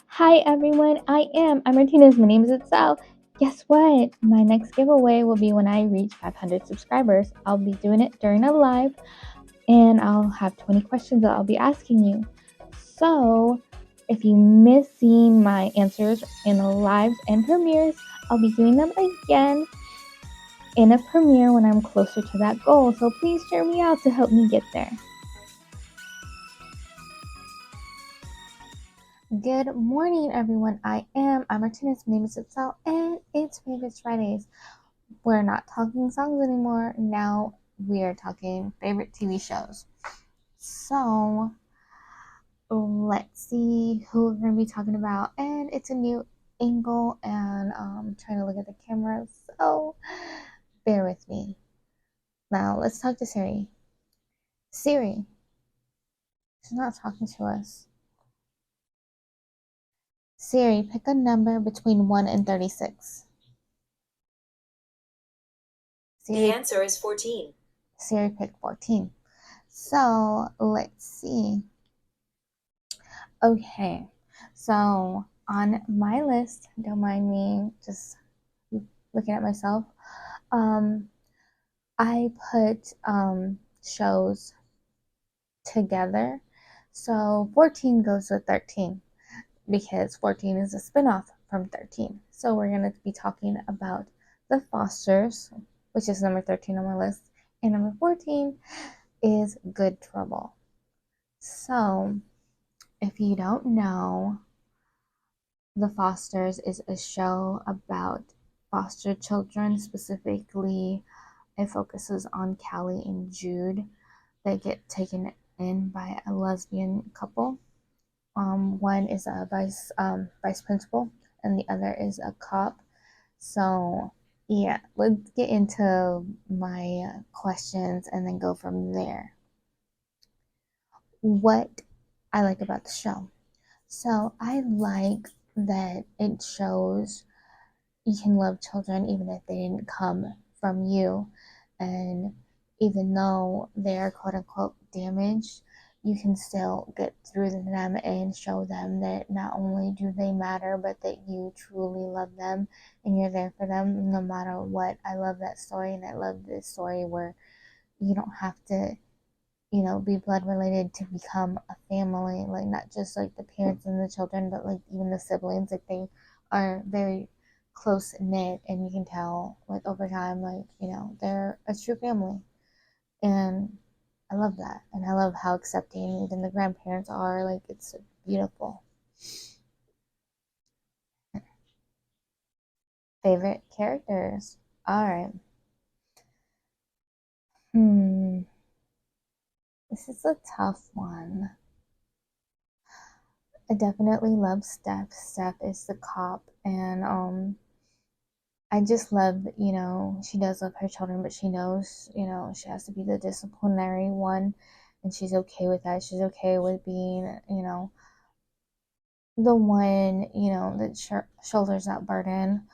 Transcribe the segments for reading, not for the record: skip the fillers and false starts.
Hi everyone, I'm Martinez. My name is Itzell. Guess what? My next giveaway will be when I reach 500 subscribers. I'll be doing it during a live and I'll have 20 questions that I'll be asking you. So, if you miss seeing my answers in the lives and premieres, I'll be doing them again in a premiere when I'm closer to that goal. So, please share me out to help me get there. Good morning, everyone. I'm Martinez. My name is Itzell, and it's Favorites Fridays. We're not talking songs anymore. Now we are talking favorite TV shows. So let's see who we're going to be talking about. And it's a new angle, and I'm trying to look at the camera. So bear with me. Now let's talk to Siri. Siri, she's not talking to us. Siri, pick a number between 1 and 36. The answer is 14. Siri picked 14. So let's see. Okay, so on my list, don't mind me just looking at myself. Um, I put shows together. So 14 goes with 13 because 14 is a spinoff from 13. So we're going to be talking about The Fosters, which is number 13 on my list. And number 14 is Good Trouble. So if you don't know, The Fosters is a show about foster children. Specifically, it focuses on Callie and Jude. They get taken in by a lesbian couple. One is a vice principal, and the other is a cop. So, yeah, let's get into my questions and then go from there. What I like about the show. So, I like that it shows you can love children even if they didn't come from you. And even though they're quote unquote damaged, you can still get through to them and show them that not only do they matter, but that you truly love them and you're there for them no matter what. I love that story, and I love this story where you don't have to, be blood related to become a family. Like, not just like the parents and the children, but like even the siblings. Like, they are very close knit, and you can tell like over time, like, they're a true family. And I love that. And I love how accepting even the grandparents are. Like, it's beautiful. Favorite characters. All right. Hmm. This is a tough one. I definitely love Steph. Steph is the cop, and I just love, she does love her children, but she knows, she has to be the disciplinary one, and she's okay with that. She's okay with being, the one, that shoulders that burden.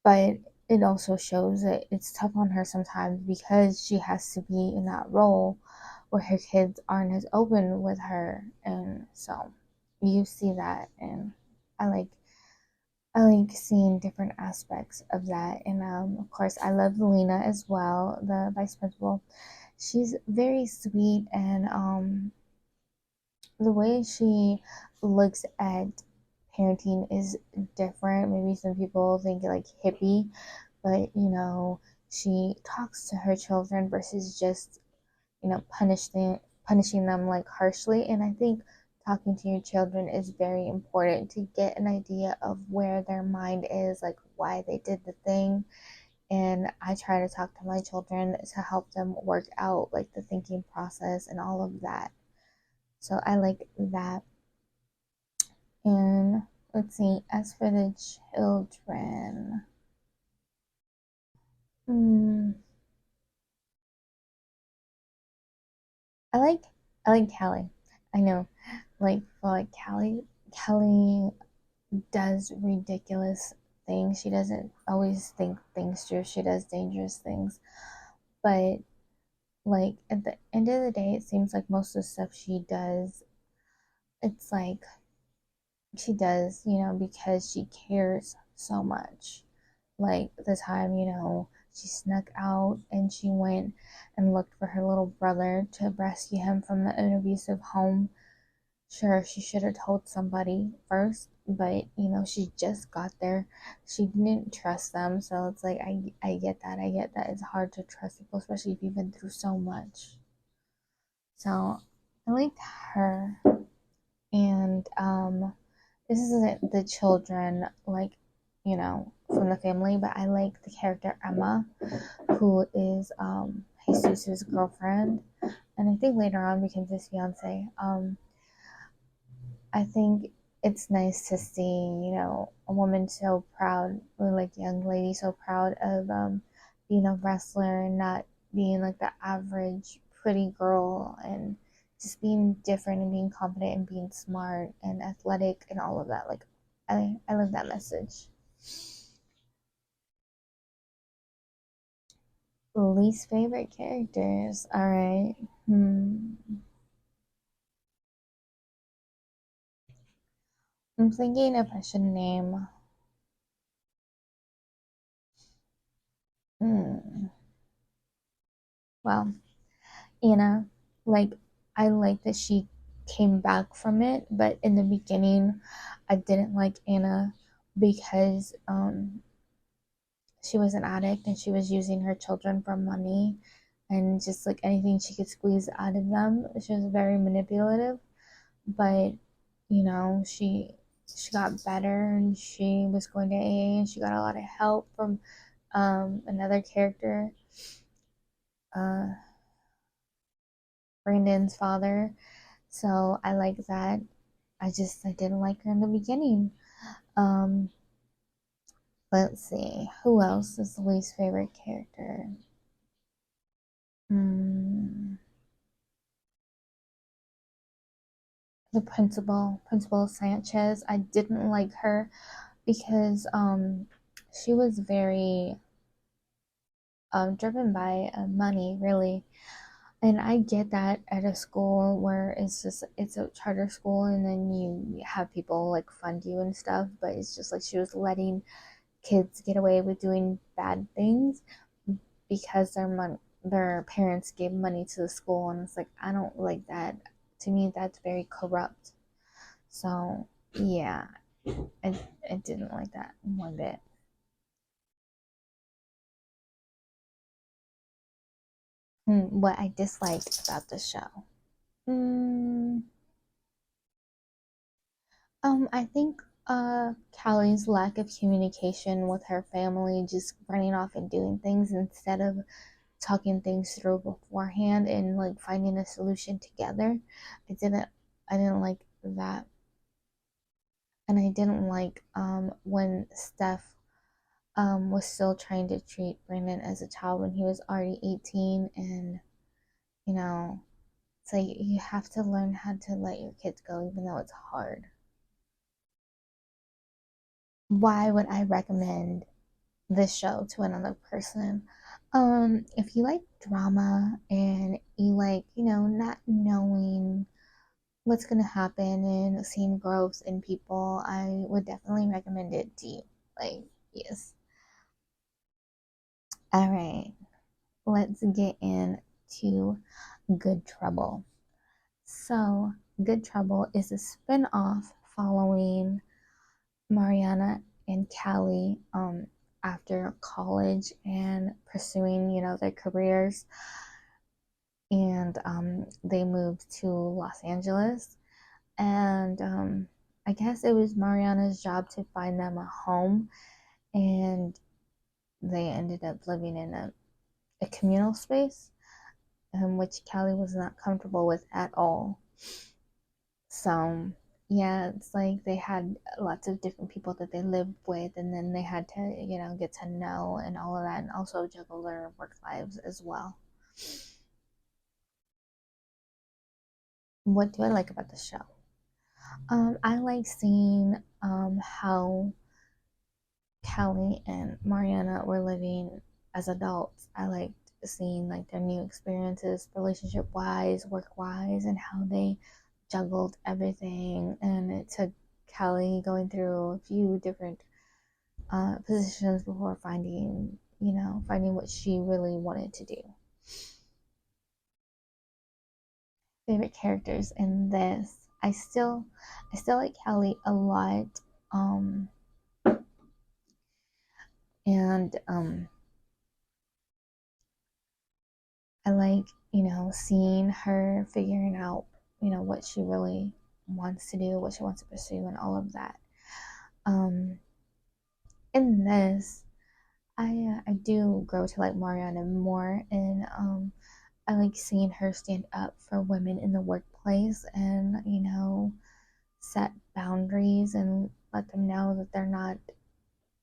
But it also shows that it's tough on her sometimes because she has to be in that role where her kids aren't as open with her. And so you see that, and I like I like seeing different aspects of that. And of course, I love Lena as well, the vice principal. She's very sweet, and the way she looks at parenting is different. Maybe some people think like hippie, but she talks to her children versus just punishing them like harshly. And I think talking to your children is very important to get an idea of where their mind is, like why they did the thing. And I try to talk to my children to help them work out like the thinking process and all of that. So I like that. And let's see, as for the children, hmm, I like I like Callie. I know, like, for like Callie does ridiculous things. She doesn't always think things through. She does dangerous things. But like at the end of the day, it seems like most of the stuff she does it's like she does, because she cares so much. Like the time, she snuck out and she went and looked for her little brother to rescue him from an abusive home. Sure, she should have told somebody first, but she just got there. She didn't trust them, so it's like I get that. I get that it's hard to trust people, especially if you've been through so much. So I liked her, and this isn't the children like from the family, but I like the character Emma, who is Jesus' girlfriend, and I think later on becomes his fiance. I think it's nice to see, a woman so proud, or like young lady so proud of being a wrestler and not being like the average pretty girl, and just being different and being confident and being smart and athletic and all of that. Like, I love that message. Least favorite characters. All right. I'm thinking if I should name. Hmm. Well, Anna, like I like that she came back from it, but in the beginning, I didn't like Anna because she was an addict and she was using her children for money and just like anything she could squeeze out of them. She was very manipulative, but she got better and she was going to AA and she got a lot of help from another character, uh, Brandon's father. So I like that. I didn't like her in the beginning. Um, let's see, who else is the least favorite character? Hmm, the Principal Sanchez. I didn't like her because she was very driven by money, really. And I get that at a school where it's a charter school and then you have people like fund you and stuff, but it's just like she was letting kids get away with doing bad things because their parents gave money to the school, and it's like I don't like that. To me, that's very corrupt. So yeah, I, I didn't like that one bit. What I disliked about the show. Mm, I think Callie's lack of communication with her family, just running off and doing things instead of talking things through beforehand and like finding a solution together. I didn't I didn't like that. And I didn't like when Steph was still trying to treat Brandon as a child when he was already 18, and you know it's like you have to learn how to let your kids go even though it's hard. Why would I recommend this show to another person? If you like drama and you like, not knowing what's gonna happen and seeing growth in people, I would definitely recommend it to you. Like, yes. All right, let's get into Good Trouble. So, Good Trouble is a spin-off following Mariana and Callie after college and pursuing, their careers. And they moved to Los Angeles. And I guess it was Mariana's job to find them a home. And they ended up living in a communal space, which Callie was not comfortable with at all. So, yeah, it's like they had lots of different people that they lived with, and then they had to, get to know and all of that, and also juggle their work lives as well. What do I like about the show? I like seeing how Callie and Mariana were living as adults. I liked seeing like their new experiences, relationship wise, work wise, and how they juggled everything, and it took Kelly going through a few different positions before finding what she really wanted to do. Favorite characters in this, I still like Kelly a lot, um, and I like seeing her figuring out what she really wants to do, what she wants to pursue, and all of that. Um, in this, I do grow to like Mariana more, and I like seeing her stand up for women in the workplace, and set boundaries and let them know that they're not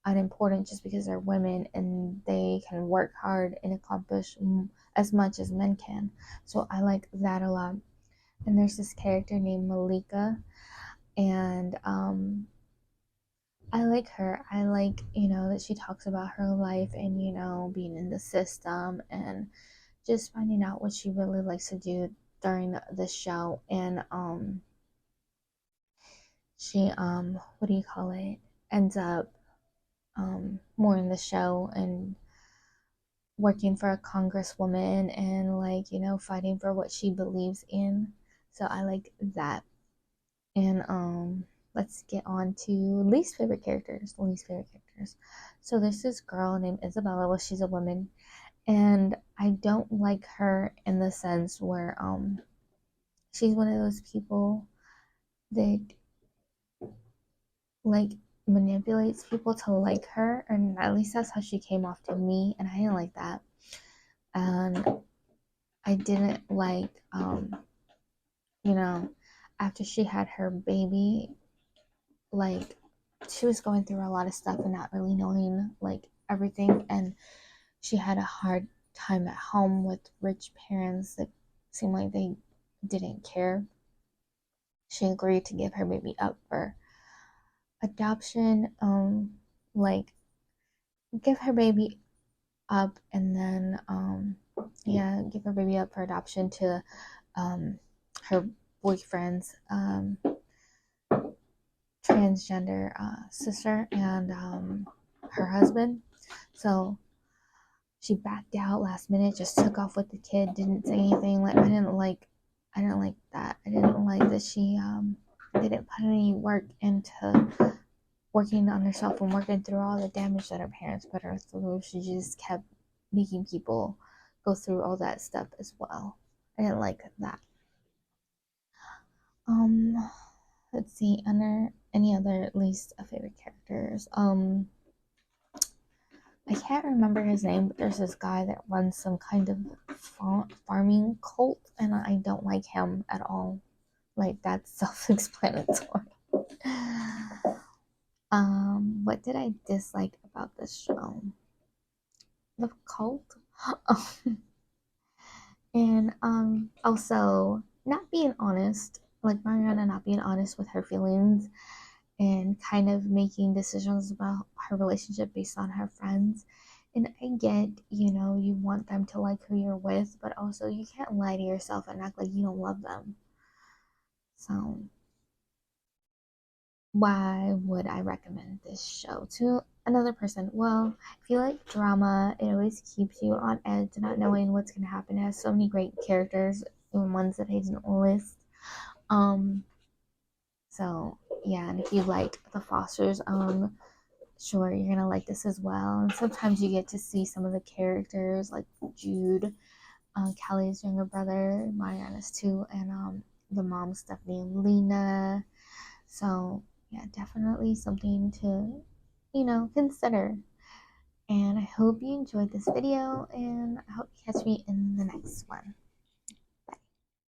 unimportant just because they're women, and they can work hard and accomplish as much as men can. So I like that a lot. And there's this character named Malika, and I like her. I like, that she talks about her life and, being in the system and just finding out what she really likes to do during the show. And she, what do you call it, ends up more in the show and working for a congresswoman and, like, fighting for what she believes in. So I like that. And let's get on to least favorite characters. Least favorite characters. So there's this girl named Isabella. Well, she's a woman, and I don't like her in the sense where she's one of those people that like manipulates people to like her, and at least that's how she came off to me, and I didn't like that. And I didn't like you know after she had her baby, like, she was going through a lot of stuff and not really knowing like everything, and she had a hard time at home with rich parents that seemed like they didn't care. She agreed to give her baby up for adoption, like give her baby up, and then yeah, give her baby up for adoption to um her boyfriend's transgender sister and her husband. So she backed out last minute, just took off with the kid, didn't say anything. Like, I didn't like that. I didn't like that she didn't put any work into working on herself and working through all the damage that her parents put her through. She just kept making people go through all that stuff as well. I didn't like that. Um, let's see, under any other least favorite characters. I can't remember his name, but there's this guy that runs some kind of farming cult, and I don't like him at all. Like, that's self-explanatory. What did I dislike about this show? The cult. And also not being honest, like Mariana not being honest with her feelings and kind of making decisions about her relationship based on her friends. And I get, you want them to like who you're with, but also you can't lie to yourself and act like you don't love them. So, why would I recommend this show to another person? Well, if you like drama, it always keeps you on edge, not knowing what's going to happen. It has so many great characters, even ones that I didn't list. Um, so yeah, and if you like the Fosters, sure you're gonna like this as well. And sometimes you get to see some of the characters like Jude, Kelly's younger brother, Mariana's too, and the mom Stephanie, Lena. So yeah, definitely something to consider. And I hope you enjoyed this video, and I hope you catch me in the next one.